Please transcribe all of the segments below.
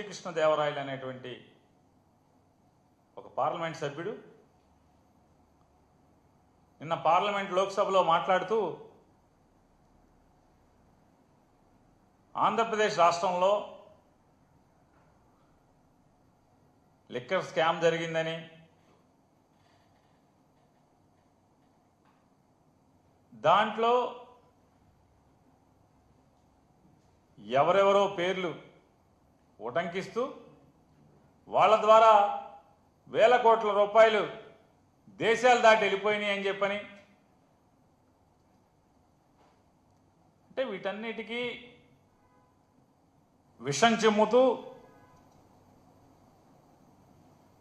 శ్రీకృష్ణదేవరాయలు అనేటువంటి ఒక పార్లమెంట్ సభ్యుడు నిన్న పార్లమెంట్ లోక్సభలో మాట్లాడుతూ ఆంధ్రప్రదేశ్ రాష్ట్రంలో లిక్కర్ స్కామ్ జరిగిందని, దాంట్లో ఎవరెవరో పేర్లు ఉటంకిస్తూ వాళ్ళ ద్వారా వేల కోట్ల రూపాయలు దేశాలు దాటి వెళ్ళిపోయినాయి అని చెప్పని, అంటే వీటన్నిటికీ విషం చిమ్ముతూ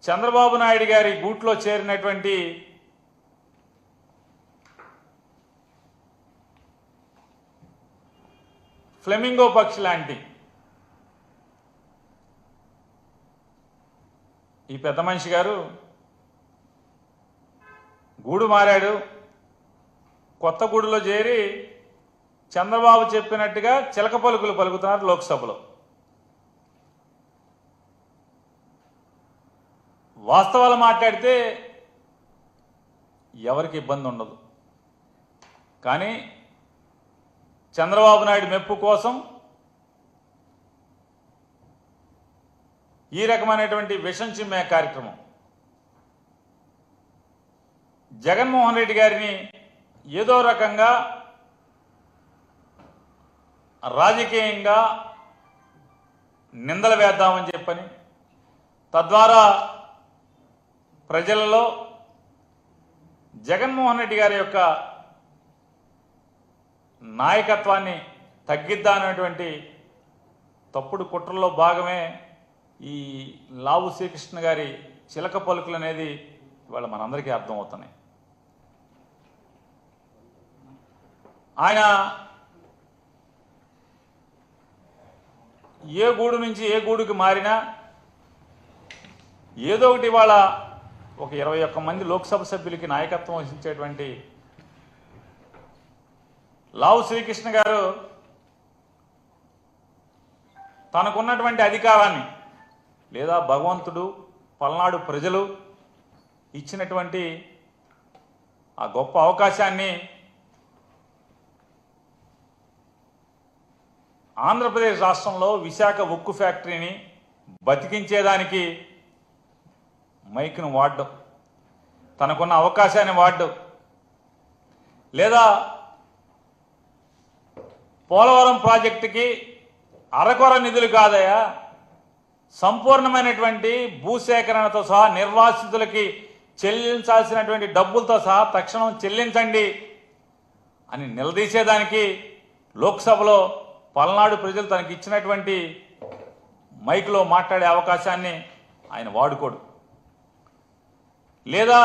చంద్రబాబు నాయుడు గారి గూట్లో చేరినటువంటి ఫ్లెమింగో పక్షి లాంటి ఈ పెద్ద మనిషి గారు గూడు మారాడు. కొత్త గూడులో చేరి చంద్రబాబు చెప్పినట్టుగా చిలక పలుకులు పలుకుతున్నారు లోక్సభలో. వాస్తవాలు మాట్లాడితే ఎవరికి ఇబ్బంది ఉండదు, కానీ చంద్రబాబు నాయుడు మెప్పు కోసం ఈ రకమైనటువంటి విషం చిమ్మే కార్యక్రమం జగన్మోహన్ రెడ్డి గారిని ఏదో రకంగా రాజకీయంగా నిందలు వేద్దామని చెప్పని, తద్వారా ప్రజలలో జగన్మోహన్ రెడ్డి గారి యొక్క నాయకత్వాన్ని తగ్గిద్దామనేటువంటి తప్పుడు కుట్రలో భాగమే ఈ లావు శ్రీకృష్ణ గారి చిలక పలుకులు అనేది ఇవాళ మనందరికీ అర్థమవుతున్నాయి. ఆయన ఏ గూడు నుంచి ఏ గూడుకి మారినా ఏదో ఒకటి ఇవాళ ఒక 21 మంది లోక్సభ సభ్యులకి నాయకత్వం వహించేటువంటి లావు శ్రీకృష్ణ గారు తనకున్నటువంటి అధికారాన్ని లేదా భగవంతుడు పల్నాడు ప్రజలు ఇచ్చినటువంటి ఆ గొప్ప అవకాశాన్ని ఆంధ్రప్రదేశ్ రాష్ట్రంలో విశాఖ ఉక్కు ఫ్యాక్టరీని బతికించేదానికి మైక్ను వాడడం, తనకున్న అవకాశాన్ని వాడడం, లేదా పోలవరం ప్రాజెక్టుకి అరకొర నిధులు కాదయా, సంపూర్ణమైనటువంటి భూసేకరణతో సహా నిర్వాసితులకి చెల్లించాల్సినటువంటి డబ్బులతో సహా తక్షణం చెల్లించండి అని నిలదీసేదానికి లోక్సభలో పల్నాడు ప్రజలు తనకి ఇచ్చినటువంటి మైక్లో మాట్లాడే అవకాశాన్ని ఆయన వాడుకోడు. లేదా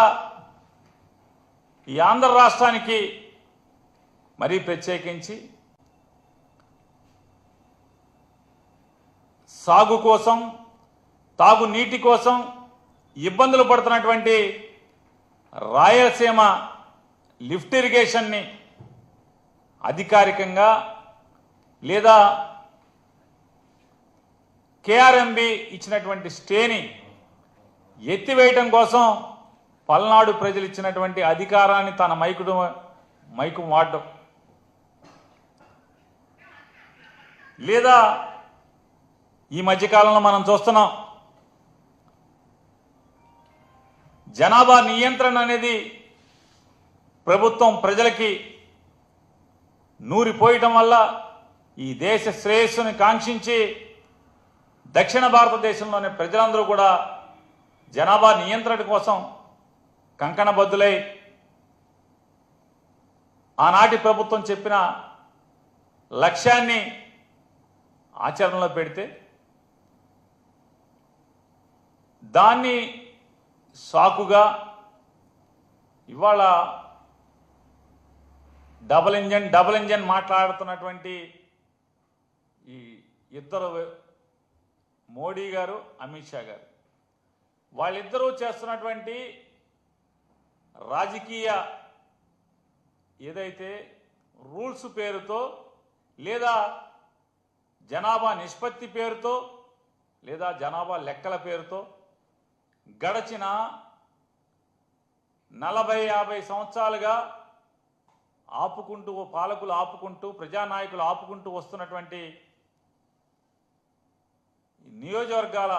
ఈ ఆంధ్ర రాష్ట్రానికి మరీ ప్రత్యేకించి సాగు కోసం, తాగునీటి కోసం ఇబ్బందులు పడుతున్నటువంటి రాయలసీమ లిఫ్ట్ ఇరిగేషన్ని అధికారికంగా లేదా కేఆర్ఎంబి ఇచ్చినటువంటి స్టేని ఎత్తివేయటం కోసం పల్నాడు ప్రజలు ఇచ్చినటువంటి అధికారాన్ని తన మైకు వాడడం, లేదా ఈ మధ్యకాలంలో మనం చూస్తున్నాం జనాభా నియంత్రణ అనేది ప్రభుత్వం ప్రజలకి నూరిపోయటం వల్ల ఈ దేశ శ్రేయస్సుని కాంక్షించి దక్షిణ భారతదేశంలోని ప్రజలందరూ కూడా జనాభా నియంత్రణ కోసం కంకణబద్దులై ఆనాటి ప్రభుత్వం చెప్పిన లక్ష్యాన్ని ఆచరణలో పెడితే దాన్ని సాకుగా ఇవాళ డబుల్ ఇంజన్ మాట్లాడుతున్నటువంటి ఈ ఇద్దరు మోడీ గారు, అమిత్ షా గారు, వాళ్ళిద్దరూ చేస్తున్నటువంటి రాజకీయ ఏదైతే రూల్స్ పేరుతో లేదా జనాభా నిష్పత్తి పేరుతో లేదా జనాభా లెక్కల పేరుతో గడచిన 40-50 సంవత్సరాలుగా పాలకులు ఆపుకుంటూ ప్రజానాయకులు ఆపుకుంటూ వస్తున్నటువంటి నియోజకవర్గాల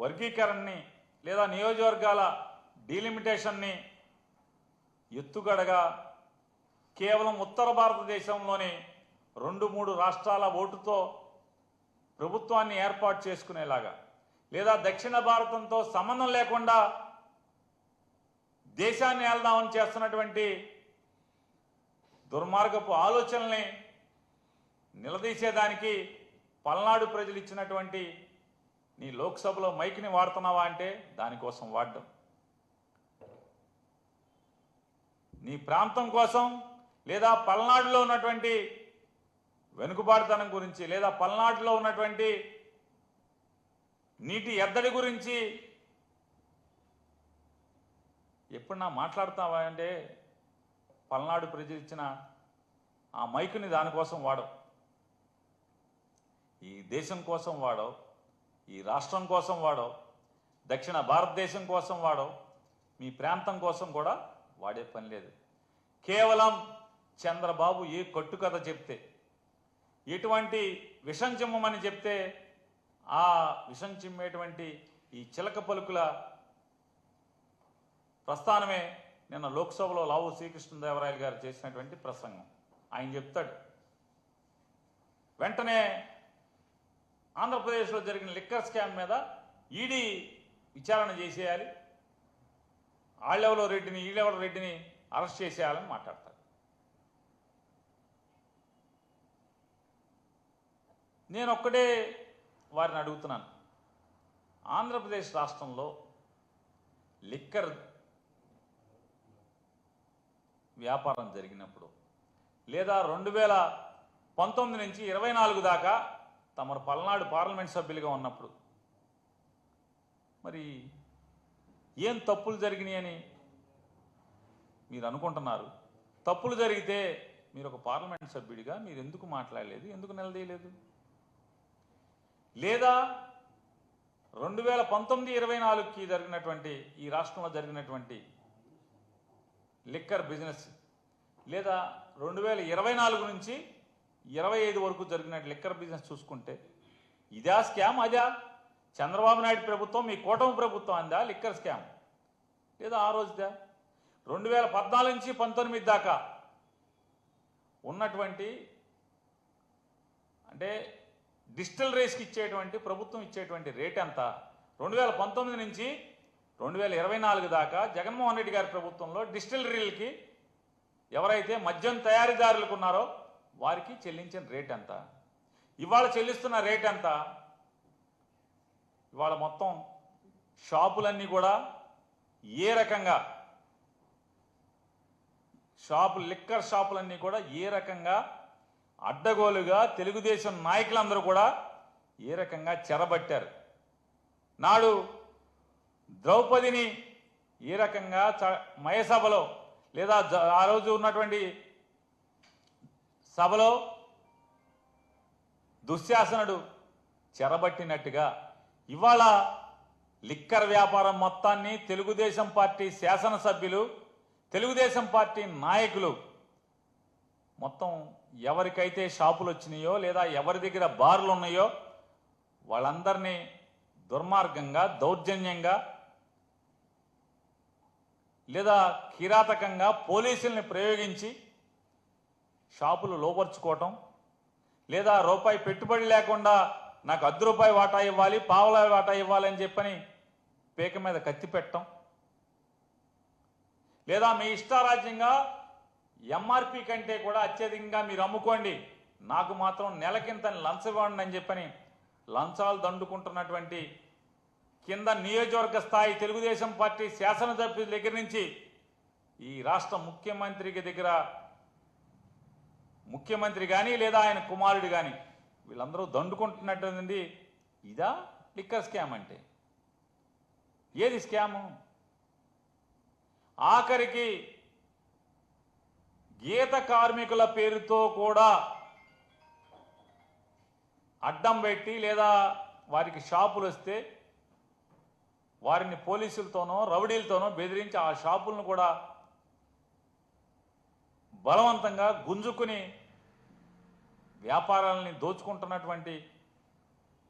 వర్గీకరణని లేదా నియోజకవర్గాల డీలిమిటేషన్ని ఎత్తుగడగా కేవలం ఉత్తర భారతదేశంలోని 2-3 రాష్ట్రాల ఓటుతో ప్రభుత్వాన్ని ఏర్పాటు చేసుకునేలాగా లేదా దక్షిణ భారతంతో సంబంధం లేకుండా దేశాన్ని ఏల్దామని చేస్తున్నటువంటి దుర్మార్గపు ఆలోచనల్ని నిలదీసేదానికి పల్నాడు ప్రజలు ఇచ్చినటువంటి నీ లోక్సభలో మైక్ని వాడుతున్నావా అంటే దానికోసం వాడడం, నీ ప్రాంతం కోసం లేదా పల్నాడులో ఉన్నటువంటి వెనుకబాటుతనం గురించి లేదా పల్నాడులో ఉన్నటువంటి నీటి ఎద్దడి గురించి ఎప్పుడన్నా మాట్లాడతావా అంటే పల్నాడు ప్రజలు ఇచ్చిన ఆ మైకుని దానికోసం వాడవు. ఈ దేశం కోసం వాడవు, ఈ రాష్ట్రం కోసం వాడవు, దక్షిణ భారతదేశం కోసం వాడవు, మీ ప్రాంతం కోసం కూడా వాడే పని లేదు. కేవలం చంద్రబాబు ఏ కట్టుకథ చెప్తే, ఎటువంటి విషం చిమ్మమని చెప్తే ఆ విషం చిమ్మేటువంటి ఈ చిలక పలుకుల ప్రస్థానమే నిన్న లోక్సభలో లావు శ్రీకృష్ణదేవరాయలు గారు చేసినటువంటి ప్రసంగం. ఆయన చెప్తాడు, వెంటనే ఆంధ్రప్రదేశ్లో జరిగిన లిక్కర్ స్కామ్ మీద ఈడీ విచారణ చేసేయాలి, ఆళ్ళెవలో రెడ్డిని ఈళ్ళెవల రెడ్డిని అరెస్ట్ చేసేయాలని మాట్లాడతారు. నేను ఒక్కడే వారిని అడుగుతున్నాను, ఆంధ్రప్రదేశ్ రాష్ట్రంలో లిక్కర్ వ్యాపారం జరిగినప్పుడు లేదా 2019 నుంచి 24 దాకా తమరు పల్నాడు పార్లమెంట్ సభ్యులుగా ఉన్నప్పుడు మరి ఏం తప్పులు జరిగినాయని మీరు అనుకుంటున్నారు? తప్పులు జరిగితే మీరు ఒక పార్లమెంట్ సభ్యుడిగా మీరు ఎందుకు మాట్లాడలేదు, ఎందుకు నిలదీయలేదు? లేదా 2019-24కి జరిగినటువంటి ఈ రాష్ట్రంలో జరిగినటువంటి లిక్కర్ బిజినెస్ లేదా 2024 నుంచి 25 వరకు జరిగిన లిక్కర్ బిజినెస్ చూసుకుంటే ఇదా స్కామ్? అదా చంద్రబాబు నాయుడు ప్రభుత్వం మీ కూటమి ప్రభుత్వం అందా లిక్కర్ స్కామ్? లేదా ఆ రోజుదా? 2014 నుంచి 19 దాకా ఉన్నటువంటి అంటే డిస్టిలరీస్కి ఇచ్చేటువంటి ప్రభుత్వం ఇచ్చేటువంటి రేట్ ఎంత? 2019 నుంచి 2024 దాకా జగన్మోహన్ రెడ్డి గారి ప్రభుత్వంలో డిస్టిలరీలకి ఎవరైతే మద్యం తయారీదారులకు ఉన్నారో వారికి చెల్లించిన రేట్ ఎంత? ఇవాళ చెల్లిస్తున్న రేట్ ఎంత? ఇవాళ మొత్తం షాపులన్నీ కూడా ఏ రకంగా లిక్కర్ షాపులన్నీ కూడా ఏ రకంగా అడ్డగోలుగా తెలుగుదేశం నాయకులందరూ కూడా ఏ రకంగా చెరబట్టారు. నాడు ద్రౌపదిని ఏ రకంగా మయసభలో లేదా ఆ రోజు ఉన్నటువంటి సభలో దుశ్శాసనుడు చెరబట్టినట్టుగా ఇవాళ లిక్కర్ వ్యాపారం మొత్తాన్ని తెలుగుదేశం పార్టీ శాసనసభ్యులు, తెలుగుదేశం పార్టీ నాయకులు మొత్తం ఎవరికైతే షాపులు వచ్చినాయో లేదా ఎవరి దగ్గర బార్లు ఉన్నాయో వాళ్ళందరినీ దుర్మార్గంగా, దౌర్జన్యంగా లేదా కిరాతకంగా పోలీసుల్ని ప్రయోగించి షాపులు లోపరుచుకోవటం, లేదా రూపాయి పెట్టుబడి లేకుండా నాకు ₹10 వాటా ఇవ్వాలి, పావలా వాటా ఇవ్వాలి అని చెప్పని పేక మీద కత్తి పెట్టడం, లేదా మీ ఇష్టారాజ్యంగా ఎంఆర్పి కంటే కూడా అత్యధికంగా మీరు అమ్ముకోండి, నాకు మాత్రం నెలకింతని లంచం ఇవ్వండి అని చెప్పని లంచాలు దండుకుంటున్నటువంటి కింద నియోజకవర్గ స్థాయి తెలుగుదేశం పార్టీ శాసనసభ్యుల దగ్గర నుంచి ఈ రాష్ట్ర ముఖ్యమంత్రి కానీ లేదా ఆయన కుమారుడు కానీ వీళ్ళందరూ దండుకుంటున్నటువంటి ఇదా లిక్కర్ స్కామ్ అంటే? ఏది స్కాము? ఆఖరికి గీత కార్మికుల పేరుతో కూడా అడ్డం పెట్టి లేదా వారికి షాపులు వస్తే వారిని పోలీసులతోనో రౌడీలతోనో బెదిరించి ఆ షాపులను కూడా బలవంతంగా గుంజుకుని వ్యాపారాలని దోచుకుంటున్నటువంటి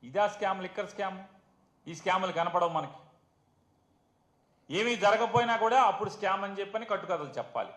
ఇదా స్కామ్, లిక్కర్ స్కామ్. ఈ స్కాములు కనపడవు మనకి. ఏమీ జరగకపోయినా కూడా అప్పుడు స్కామ్ అని చెప్పని కట్టుకథలు చెప్పాలి.